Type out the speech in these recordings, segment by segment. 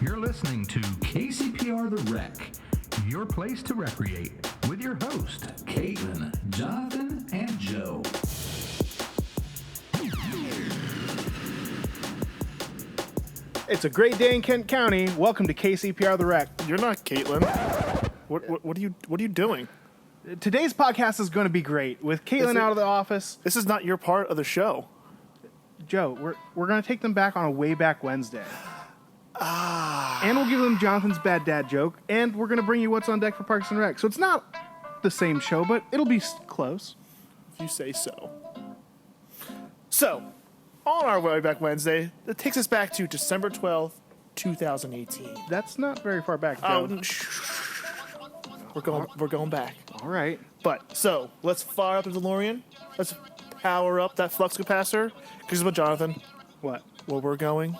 You're listening to KCPR the Rec, your place to recreate, with your host, Caitlin, Jonathan, and Joe. It's a great day in Kent County. Welcome to KCPR the Rec. You're not Caitlin. What are you doing? Today's podcast is going to be great. With Caitlin out of the office, This is not your part of the show. Joe, we're going to take them back on a way back Wednesday. And we'll give them Jonathan's bad dad joke, and we're going to bring you what's on deck for Parks and Rec. So it's not the same show, but it'll be close. If you say so. So, on our way back Wednesday, that takes us back to December 12th, 2018. That's not very far back, Joe. We're going back. All right. But so let's fire up the DeLorean. Let's power up that flux capacitor. Because what, Jonathan? What? Where we're going,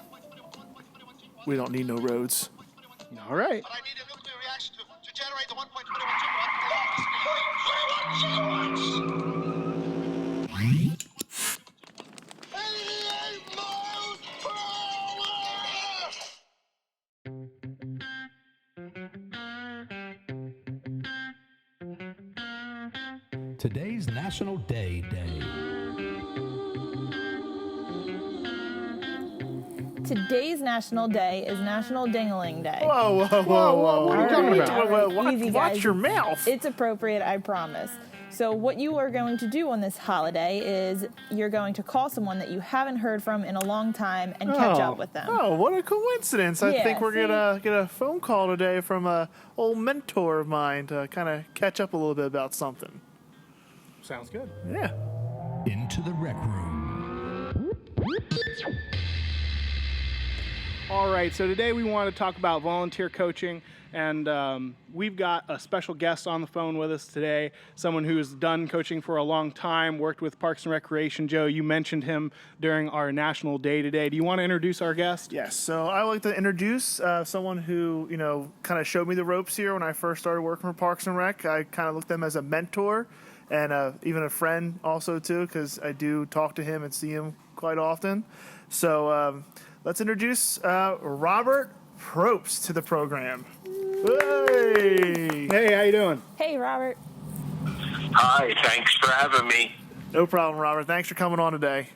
we don't need no roads. All right. But I need a nuclear reaction to generate the 1.21 Today's National Day. Today's National Day is National Ding-a-ling Day. Whoa. What are you talking about? Easy, Watch guys. your mouth. It's appropriate, I promise. So what you are going to do on this holiday is you're going to call someone that you haven't heard from in a long time and catch up with them. Oh, what a coincidence. I Yeah, think we're see? going to get a phone call today from a old mentor of mine to kind of catch up a little bit about something. Sounds good. Yeah. Into the Rec Room. All right, so today we want to talk about volunteer coaching, and we've got a special guest on the phone with us today, someone who's done coaching for a long time, worked with Parks and Recreation. Joe, you mentioned him during our National Day today. Do you want to introduce our guest? Yes, so I would like to introduce someone who, kind of showed me the ropes here when I first started working for Parks and Rec. I kind of looked at him as a mentor and even a friend also, too, because I do talk to him and see him quite often. So let's introduce Robert Probst to the program. Hey, how you doing? Hey, Robert. Hi, thanks for having me. No problem, Robert. Thanks for coming on today.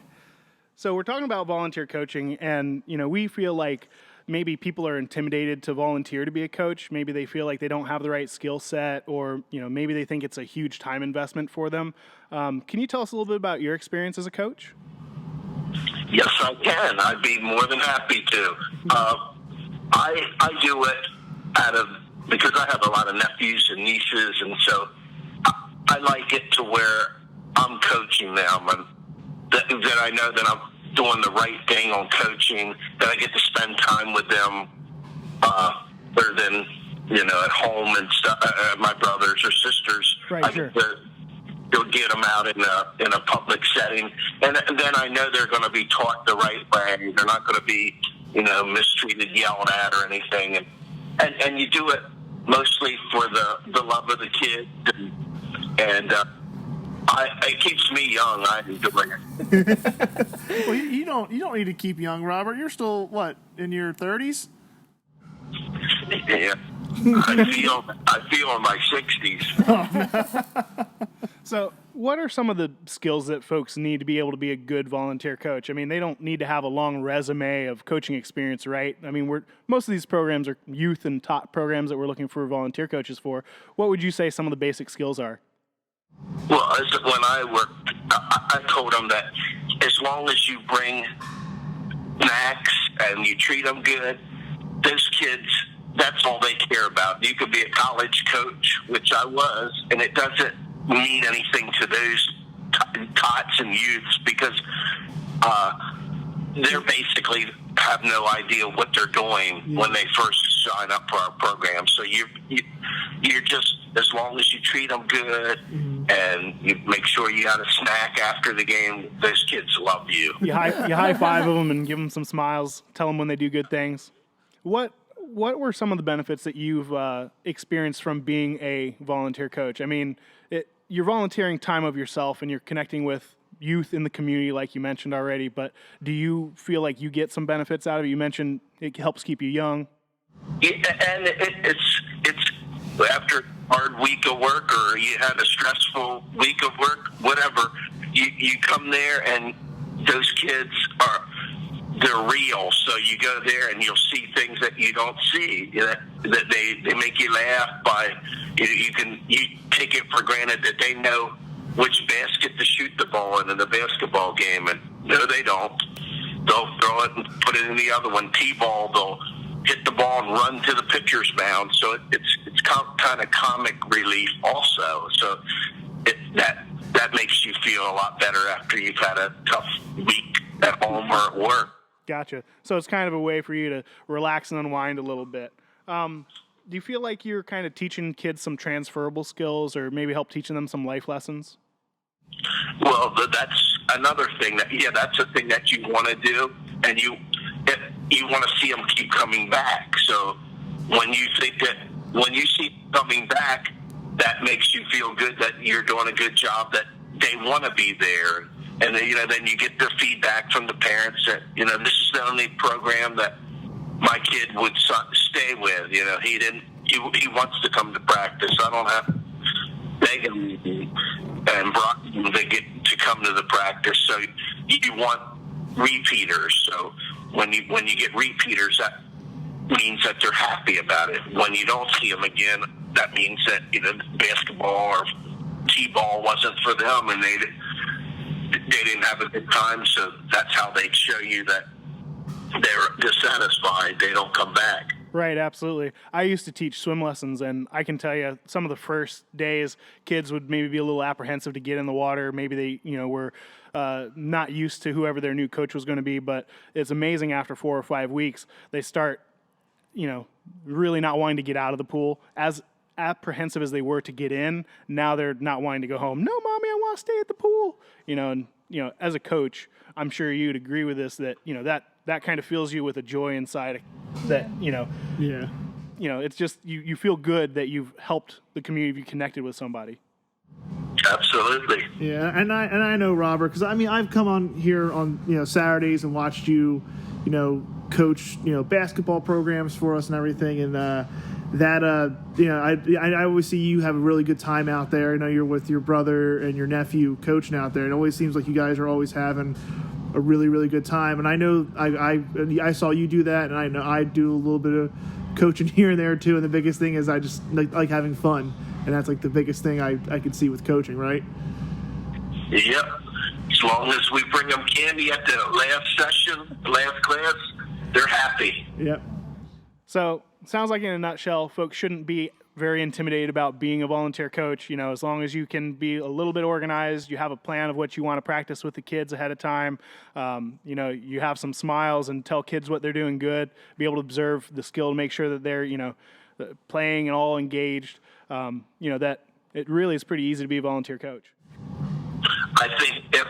So we're talking about volunteer coaching, and we feel like maybe people are intimidated to volunteer to be a coach. Maybe they feel like they don't have the right skill set, or maybe they think it's a huge time investment for them. Can you tell us a little bit about your experience as a coach? Yes, I can. I'd be more than happy to. I do it because I have a lot of nephews and nieces, and so I like it to where I'm coaching them, and that I know that I'm doing the right thing on coaching, that I get to spend time with them rather than, at home and stuff, my brothers or sisters. Right, I sure. get to go get them out in a public setting, and then I know they're going to be taught the right way. They're not going to be, mistreated, yelled at, or anything. And you do it mostly for the love of the kid, and it keeps me young. I enjoy it. Well, you don't need to keep young, Robert. You're still, what, in your 30s? Yeah. I feel in my 60s. So what are some of the skills that folks need to be able to be a good volunteer coach? I mean, they don't need to have a long resume of coaching experience, right? I mean, most of these programs are youth and top programs that we're looking for volunteer coaches for. What would you say some of the basic skills are? Well, when I worked, I told them that as long as you bring snacks and you treat them good, those kids, that's all they care about. You could be a college coach, which I was, and it doesn't mean anything to those tots and youths because they're basically have no idea what they're doing when they first sign up for our program. So you're just, as long as you treat them good and you make sure you got a snack after the game, those kids love you. You high five them and give them some smiles, tell them when they do good things. What were some of the benefits that you've experienced from being a volunteer coach? I mean, you're volunteering time of yourself and you're connecting with youth in the community like you mentioned already, but do you feel like you get some benefits out of it? You mentioned it helps keep you young. And it's after a hard week of work, or you had a stressful week of work, whatever, you come there and those kids they're real. So you go there and you'll see things that you don't see, that they make you laugh by. You take it for granted that they know which basket to shoot the ball in the basketball game, and no, they don't. They'll throw it and put it in the other one. T-ball, they'll hit the ball and run to the pitcher's mound. So it's kind of comic relief also. So that makes you feel a lot better after you've had a tough week at home or at work. Gotcha. So it's kind of a way for you to relax and unwind a little bit. Do you feel like you're kind of teaching kids some transferable skills, or maybe help teaching them some life lessons? Well, that's another thing that's a thing that you want to do, and you want to see them keep coming back. So when you see them coming back, that makes you feel good that you're doing a good job, that they want to be there. And then you get the feedback from the parents that, this is the only program that my kid would stay with. He wants to come to practice. I don't have to beg him and Brock they get to come to the practice. So you want repeaters. So when you get repeaters, that means that they're happy about it. When you don't see them again, that means that basketball or t-ball wasn't for them, and they didn't have a good time. So that's how they show you that they're dissatisfied. They don't come back. Right, absolutely. I used to teach swim lessons, and I can tell you some of the first days, kids would maybe be a little apprehensive to get in the water. Maybe they, were not used to whoever their new coach was going to be, but it's amazing after 4 or 5 weeks, they start, really not wanting to get out of the pool. As apprehensive as they were to get in, now they're not wanting to go home. No, Mommy, I want to stay at the pool. And as a coach, I'm sure you'd agree with this, that, that kind of fills you with a joy inside that, Yeah. It's just, you feel good that you've helped the community, you connected with somebody. Absolutely. Yeah, and I know Robert, because I've come on here on Saturdays and watched you, coach basketball programs for us and everything, and I always see you have a really good time out there. I know you're with your brother and your nephew coaching out there. It always seems like you guys are always having a really, really good time. And I know I saw you do that, and I know I do a little bit of coaching here and there too. And the biggest thing is I just like having fun, and that's like the biggest thing I can see with coaching, right? Yep. As long as we bring them candy at the last class, they're happy. Yep. So it sounds like in a nutshell, folks shouldn't be very intimidated about being a volunteer coach. As long as you can be a little bit organized, you have a plan of what you want to practice with the kids ahead of time. You have some smiles and tell kids what they're doing good, be able to observe the skill to make sure that they're, playing and all engaged. That it really is pretty easy to be a volunteer coach. I think if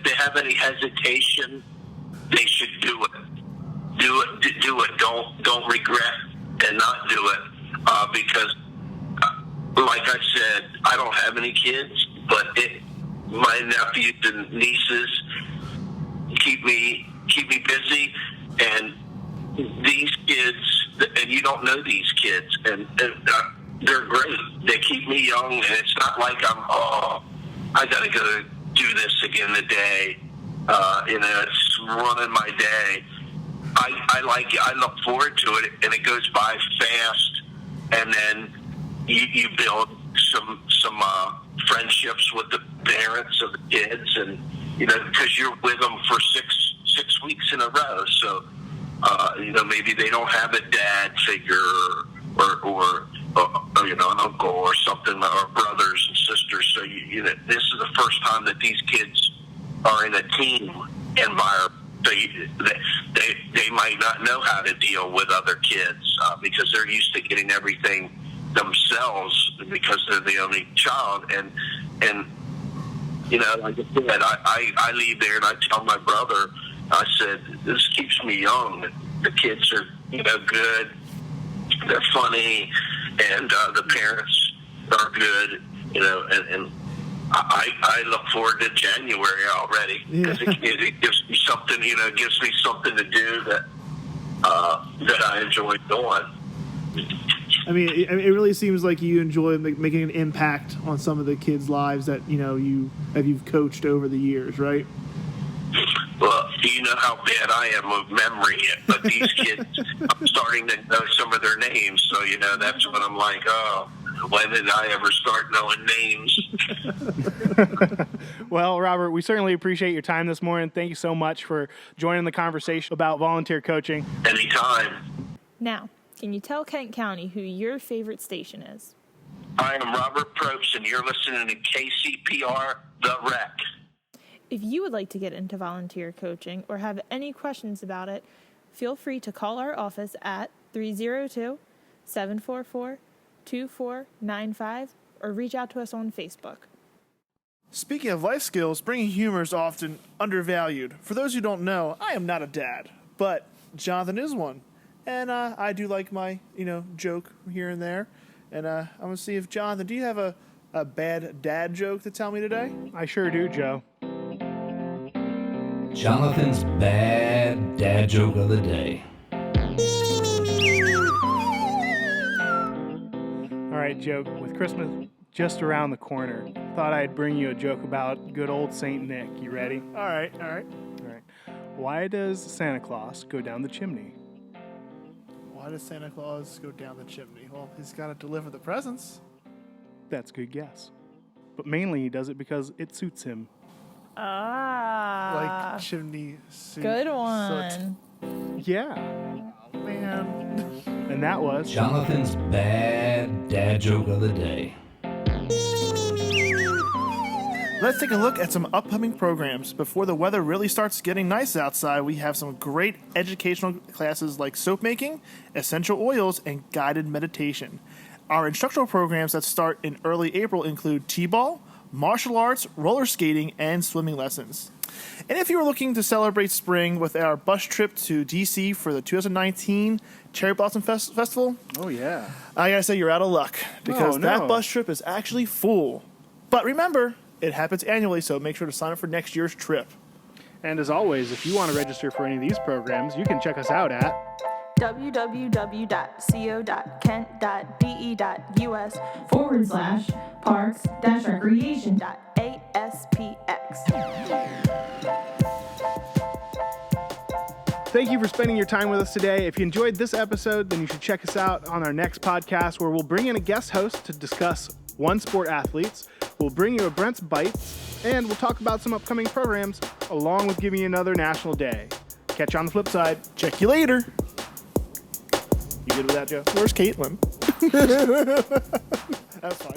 they have any hesitation, they should do it. Do it. Don't regret and not do it. Because, like I said, I don't have any kids, but my nephews and nieces keep me busy, and these kids, and you don't know these kids, and they're great. They keep me young, and it's not like I got to go do this again today. It's running my day. I like it. I look forward to it, and it goes by fast. And then you build some friendships with the parents of the kids, and because you're with them for six weeks in a row. So maybe they don't have a dad figure or an uncle or something, or brothers and sisters. So this is the first time that these kids are in a team environment. So they might not know how to deal with other kids because they're used to getting everything themselves because they're the only child. And like I said, I leave there and I tell my brother, I said, this keeps me young. The kids are good, they're funny, and the parents are good. And I look forward to January already because it gives me something, gives me something to do that I enjoy doing. I mean, it really seems like you enjoy making an impact on some of the kids' lives that you've coached over the years, right? Well, you know how bad I am with memory, but these kids, I'm starting to know some of their names, so that's when I'm like, oh, when did I ever start knowing names? Well, Robert, we certainly appreciate your time this morning. Thank you so much for joining the conversation about volunteer coaching. Anytime. Now, can you tell Kent County who your favorite station is? I am Robert Probst, and you're listening to KCPR the Rec. If you would like to get into volunteer coaching or have any questions about it, feel free to call our office at 302-744-2495 or reach out to us on Facebook. Speaking of life skills, bringing humor is often undervalued. For those who don't know, I am not a dad, but Jonathan is one. And I do like my, joke here and there. And I'm going to see if, Jonathan, do you have a bad dad joke to tell me today? I sure do, Joe. Jonathan's bad dad joke of the day. All right, Joe, with Christmas just around the corner, thought I'd bring you a joke about good old Saint Nick. You ready? All right. All right. Why does Santa Claus go down the chimney? Why does Santa Claus go down the chimney? Well, he's got to deliver the presents. That's a good guess. But mainly he does it because it suits him. Ah. Like chimney suit. Good one. Yeah. Oh, man. And that was Jonathan's bad dad joke of the day. Let's take a look at some upcoming programs. Before the weather really starts getting nice outside, we have some great educational classes like soap making, essential oils, and guided meditation. Our instructional programs that start in early April include t-ball, martial arts, roller skating, and swimming lessons. And if you are looking to celebrate spring with our bus trip to DC for the 2019 Cherry Blossom Festival, oh yeah, I gotta say you're out of luck because no. that bus trip is actually full. But remember, it happens annually, so make sure to sign up for next year's trip. And as always, if you want to register for any of these programs, you can check us out at www.co.ken.des/parks-recreation.aspx. Thank you for spending your time with us today. If you enjoyed this episode, then you should check us out on our next podcast where we'll bring in a guest host to discuss one sport athletes. We'll bring you a Brent's Bites, and we'll talk about some upcoming programs, along with giving you another national day. Catch you on the flip side. Check you later. You good with that, Joe? Where's Caitlin? That's fine.